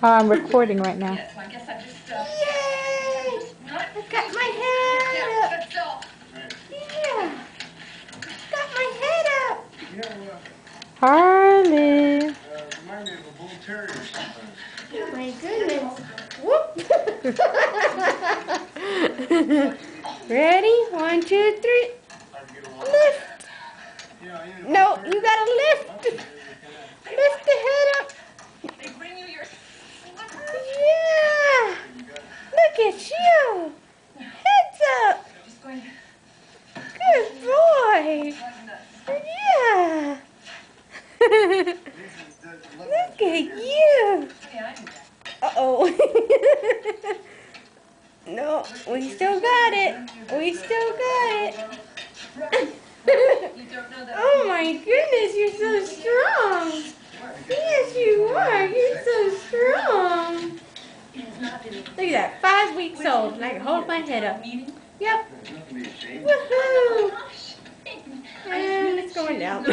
Oh, I'm recording right now. Yeah, so I guess I just, Yay! I got my head up. Yeah. Got my head up. Yeah, Harley. remind me of a bull terrier sometimes. Oh my goodness. Whoop. Ready? 1, 2, 3. Lift. No, you gotta lift. Lift the head up. they bring you your slippers. Yeah. Look at you. Heads up. Just going Good boy. Yeah. Look at you. yeah, I knew that. Uh-oh. No, we still got it. We still got it. You don't know that. Oh my goodness, you're so strong. Yes, you are. You're so strong. Look at that, 5 weeks old, and I can hold my head up. Yep. Woohoo! And it's going down.